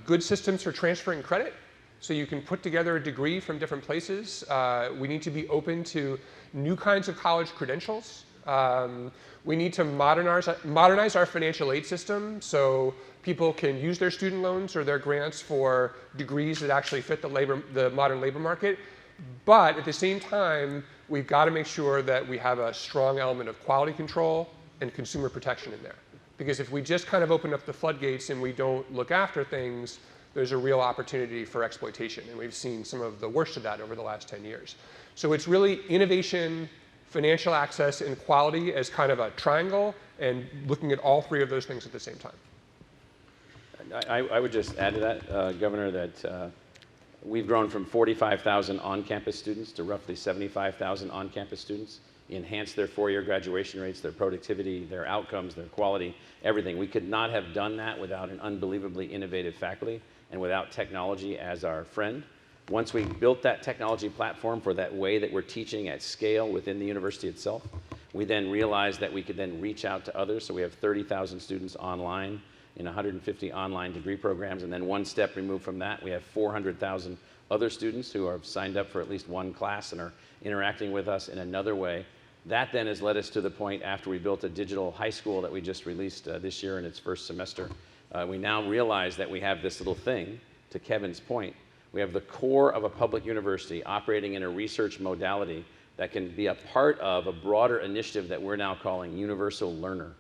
good systems for transferring credit, so you can put together a degree from different places. We need to be open to new kinds of college credentials. We need to modernize our financial aid system so people can use their student loans or their grants for degrees that actually fit the modern labor market. But at the same time, we've got to make sure that we have a strong element of quality control and consumer protection in there. Because if we just kind of open up the floodgates and we don't look after things, there's a real opportunity for exploitation. And we've seen some of the worst of that over the last 10 years. So it's really innovation, financial access, and quality as kind of a triangle, and looking at all three of those things at the same time. I would just add to that, Governor, that we've grown from 45,000 on-campus students to roughly 75,000 on-campus students. Enhance their four-year graduation rates, their productivity, their outcomes, their quality, everything. We could not have done that without an unbelievably innovative faculty and without technology as our friend. Once we built that technology platform for that way that we're teaching at scale within the university itself, we then realized that we could then reach out to others. So we have 30,000 students online in 150 online degree programs, and then one step removed from that, we have 400,000 other students who are signed up for at least one class and are interacting with us in another way. That then has led us to the point after we built a digital high school that we just released this year in its first semester. We now realize that we have this little thing, to Kevin's point. We have the core of a public university operating in a research modality that can be a part of a broader initiative that we're now calling Universal Learner.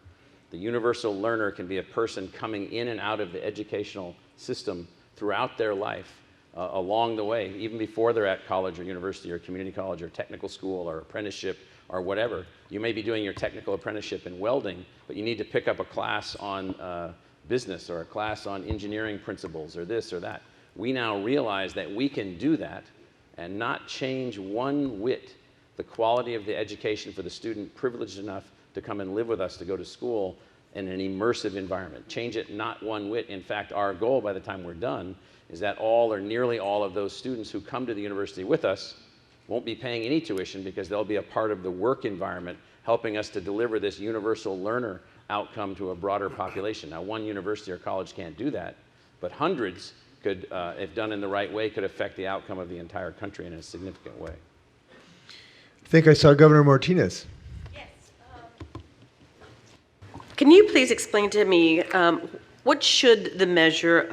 The Universal Learner can be a person coming in and out of the educational system throughout their life, along the way, even before they're at college or university or community college or technical school or apprenticeship or whatever. You may be doing your technical apprenticeship in welding, but you need to pick up a class on business or a class on engineering principles or this or that. We now realize that we can do that and not change one whit the quality of the education for the student privileged enough to come and live with us, to go to school in an immersive environment. Change it not one whit. In fact, our goal by the time we're done is that all or nearly all of those students who come to the university with us won't be paying any tuition because they'll be a part of the work environment helping us to deliver this universal learner outcome to a broader population. Now, one university or college can't do that, but hundreds could, if done in the right way, could affect the outcome of the entire country in a significant way. I think I saw Governor Martinez. Yes. Can you please explain to me what should the measure,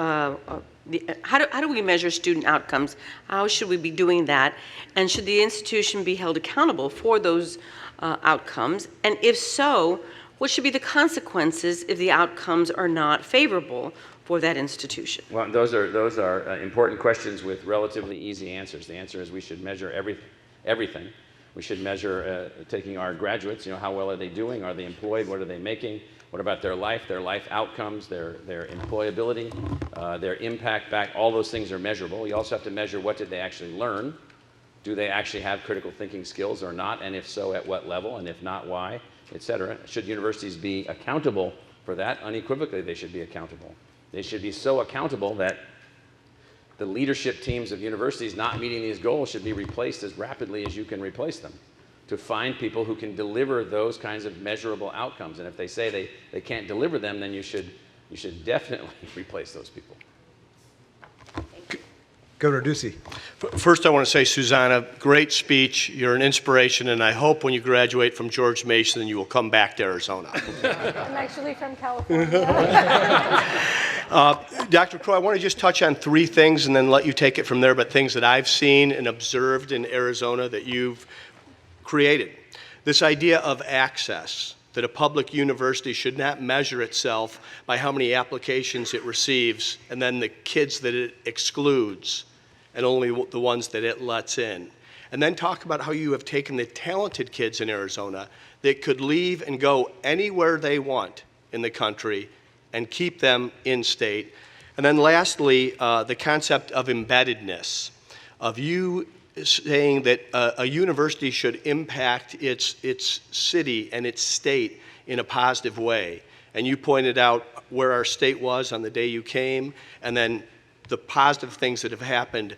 how do we measure student outcomes? How should we be doing that? And should the institution be held accountable for those outcomes? And if so, what should be the consequences if the outcomes are not favorable for that institution? Well, those are important questions with relatively easy answers. The answer is we should measure everything. We should measure taking our graduates, how well are they doing? Are they employed? What are they making? What about their life outcomes, their employability, their impact back? All those things are measurable. You also have to measure what did they actually learn. Do they actually have critical thinking skills or not? And if so, at what level? And if not, why? Et cetera. Should universities be accountable for that? Unequivocally, they should be accountable. They should be so accountable that the leadership teams of universities not meeting these goals should be replaced as rapidly as you can replace them, to find people who can deliver those kinds of measurable outcomes. And if they say they can't deliver them, then you should you should definitely replace those people. Governor Ducey. First, I want to say, Susanna, great speech. You're an inspiration, and I hope when you graduate from George Mason, you will come back to Arizona. I'm actually from California. Dr. Crow, I want to just touch on three things and then let you take it from there, but things that I've seen and observed in Arizona that you've created. This idea of access, that a public university should not measure itself by how many applications it receives and then the kids that it excludes and only the ones that it lets in. And then talk about how you have taken the talented kids in Arizona that could leave and go anywhere they want in the country and keep them in state. And then lastly, the concept of embeddedness, of you saying that a university should impact its city and its state in a positive way. And you pointed out where our state was on the day you came, and then the positive things that have happened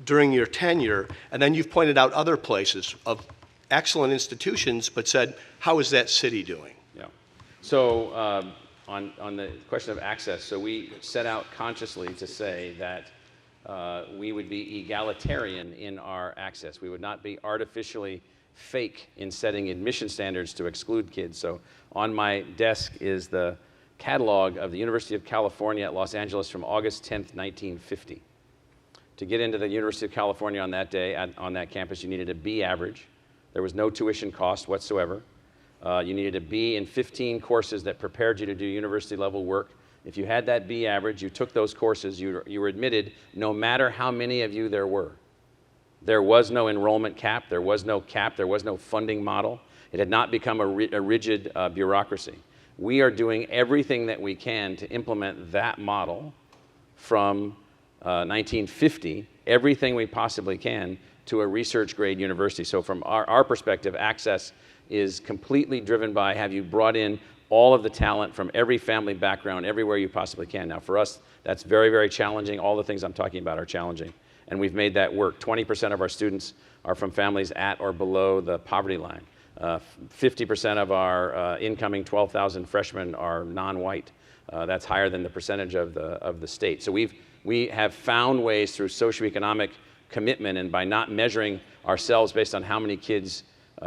during your tenure. And then you've pointed out other places of excellent institutions, but said, how is that city doing? Yeah. So on the question of access, so we set out consciously to say that we would be egalitarian in our access. We would not be artificially fake in setting admission standards to exclude kids. So on my desk is the catalog of the University of California at Los Angeles from August 10th, 1950. To get into the University of California on that day, on that campus, you needed a B average. There was no tuition cost whatsoever. You needed a B in 15 courses that prepared you to do university level work. If you had that B average, you took those courses, you were admitted no matter how many of you there were. There was no enrollment cap, there was no funding model. It had not become a rigid bureaucracy. We are doing everything that we can to implement that model from 1950, everything we possibly can, to a research grade university. So from our perspective, access is completely driven by, have you brought in all of the talent from every family background, everywhere you possibly can. Now for us, that's very, very challenging. All the things I'm talking about are challenging. And we've made that work. 20% of our students are from families at or below the poverty line. 50% of our incoming 12,000 freshmen are non-white. That's higher than the percentage of the state. So we have found ways through socioeconomic commitment and by not measuring ourselves based on how many kids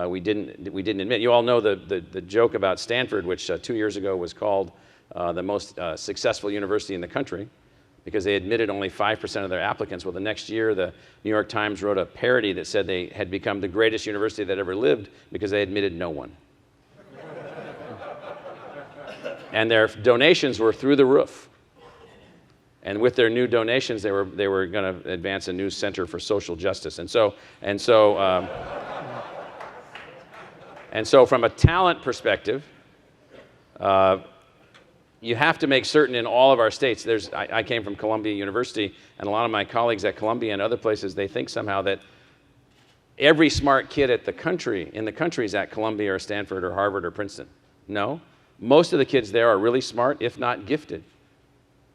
we didn't admit. You all know the joke about Stanford, which 2 years ago was called the most successful university in the country because they admitted only 5% of their applicants. Well, the next year, the New York Times wrote a parody that said they had become the greatest university that ever lived because they admitted no one. And their donations were through the roof. And with their new donations, they were going to advance a new center for social justice. And so from a talent perspective, you have to make certain in all of our states. I came from Columbia University, and a lot of my colleagues at Columbia and other places, they think somehow that every smart kid in the country is at Columbia or Stanford or Harvard or Princeton. No, most of the kids there are really smart, if not gifted.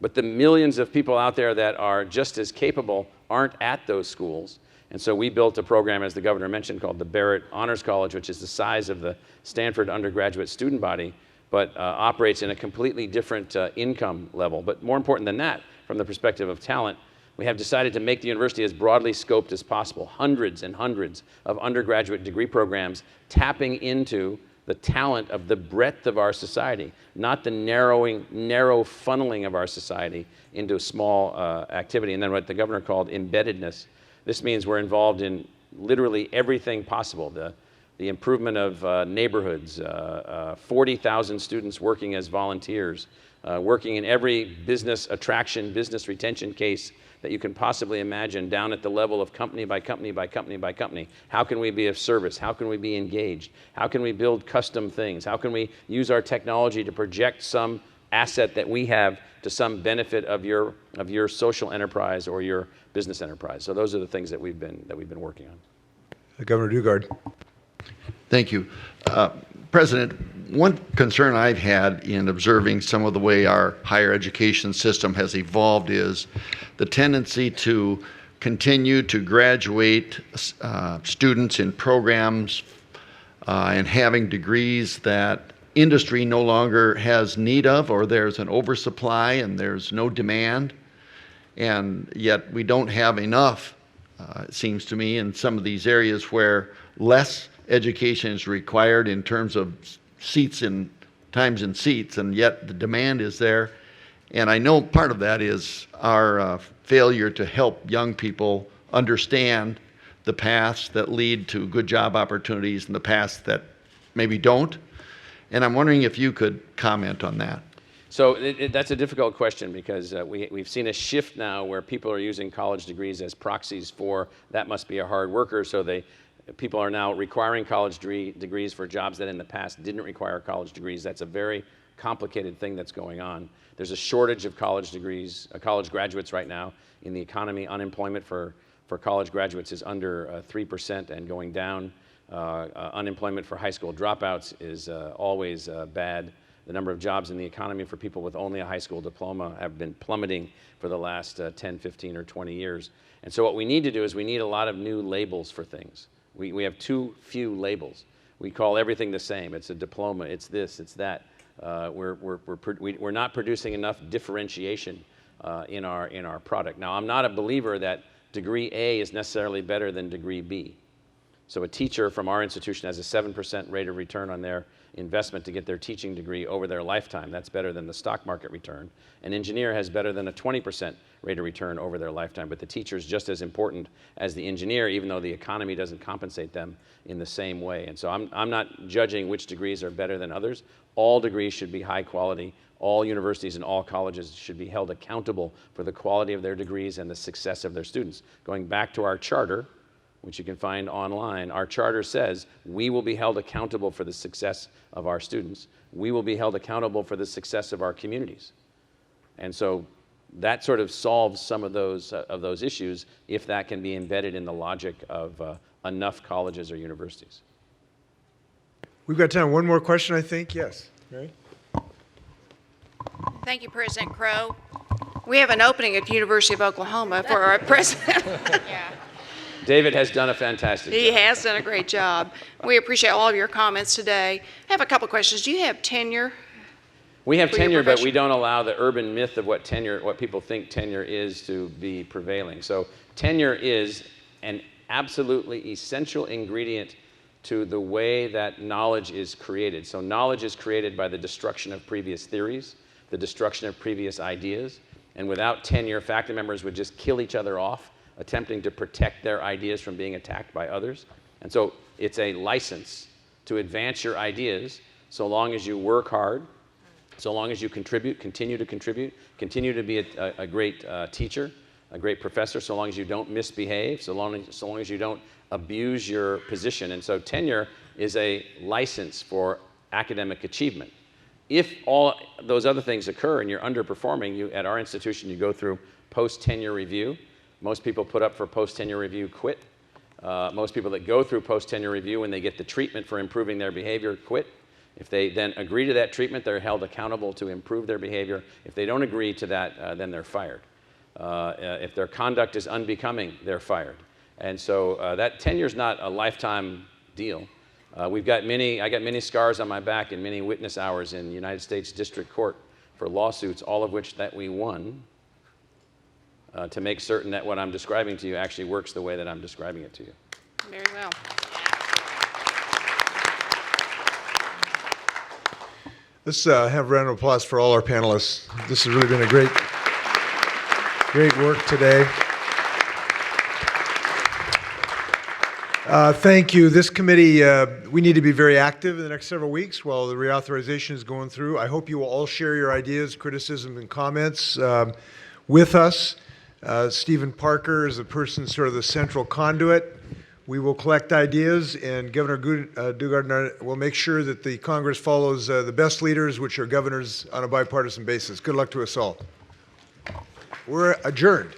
But the millions of people out there that are just as capable aren't at those schools. And so we built a program, as the governor mentioned, called the Barrett Honors College, which is the size of the Stanford undergraduate student body, but operates in a completely different income level. But more important than that, from the perspective of talent, we have decided to make the university as broadly scoped as possible. Hundreds and hundreds of undergraduate degree programs tapping into the talent of the breadth of our society, not the narrow funneling of our society into a small activity. And then what the governor called embeddedness. This means we're involved in literally everything possible. The improvement of neighborhoods, 40,000 students working as volunteers, working in every business attraction, business retention case that you can possibly imagine, down at the level of company by company by company by company. How can we be of service? How can we be engaged? How can we build custom things? How can we use our technology to project some asset that we have to some benefit of your social enterprise or your business enterprise? So those are the things that we've been working on. Governor Daugaard. Thank you. President, one concern I've had in observing some of the way our higher education system has evolved is the tendency to continue to graduate students in programs and having degrees that industry no longer has need of, or there's an oversupply and there's no demand, and yet we don't have enough, it seems to me, in some of these areas where less education is required in terms of seats and times in seats, and yet the demand is there. And I know part of that is our failure to help young people understand the paths that lead to good job opportunities and the paths that maybe don't. And I'm wondering if you could comment on that. So that's a difficult question, because we've seen a shift now where people are using college degrees as proxies for that must be a hard worker. So people are now requiring college degrees for jobs that in the past didn't require college degrees. That's a very complicated thing that's going on. There's a shortage of college degrees, college graduates right now in the economy. Unemployment for college graduates is under 3% and going down. Unemployment for high school dropouts is always bad. The number of jobs in the economy for people with only a high school diploma have been plummeting for the last 10, 15, or 20 years. And so what we need to do is we need a lot of new labels for things. We have too few labels. We call everything the same. It's a diploma, it's this, it's that. We're not producing enough differentiation in our product. Now, I'm not a believer that degree A is necessarily better than degree B. So a teacher from our institution has a 7% rate of return on their investment to get their teaching degree over their lifetime. That's better than the stock market return. An engineer has better than a 20% rate of return over their lifetime, but the teacher is just as important as the engineer, even though the economy doesn't compensate them in the same way. And so I'm not judging which degrees are better than others. All degrees should be high quality. All universities and all colleges should be held accountable for the quality of their degrees and the success of their students. Going back to our charter, which you can find online, our charter says we will be held accountable for the success of our students. We will be held accountable for the success of our communities. And so that sort of solves some of those issues if that can be embedded in the logic of enough colleges or universities. We've got time. One more question, I think. Yes. Mary? Thank you, President Crow. We have an opening at the University of Oklahoma for our president. Yeah. David has done a fantastic job. He has done a great job. We appreciate all of your comments today. I have a couple of questions. Do you have tenure? We have for your tenure, but we profession? don't allow the urban myth of what people think tenure is, to be prevailing. So tenure is an absolutely essential ingredient to the way that knowledge is created. So knowledge is created by the destruction of previous theories, the destruction of previous ideas, and without tenure, faculty members would just kill each other off, attempting to protect their ideas from being attacked by others. And so it's a license to advance your ideas so long as you work hard, so long as you contribute, continue to be a great teacher, a great professor, so long as you don't misbehave, so long as you don't abuse your position. And so tenure is a license for academic achievement. If all those other things occur and you're underperforming, at our institution, you go through post-tenure review. Most people put up for post-tenure review quit. Most people that go through post-tenure review, when they get the treatment for improving their behavior, quit. If they then agree to that treatment, they're held accountable to improve their behavior. If they don't agree to that, then they're fired. If their conduct is unbecoming, they're fired. And so that tenure is not a lifetime deal. I got many scars on my back and many witness hours in United States District Court for lawsuits, all of which that we won, to make certain that what I'm describing to you actually works the way that I'm describing it to you. Very well. Let's have a round of applause for all our panelists. This has really been a great work today. Thank you. This committee, we need to be very active in the next several weeks while the reauthorization is going through. I hope you will all share your ideas, criticisms, and comments with us. Stephen Parker is the person sort of the central conduit. We will collect ideas, and Governor Daugaard and I will make sure that the Congress follows the best leaders, which are governors, on a bipartisan basis. Good luck to us all. We're adjourned.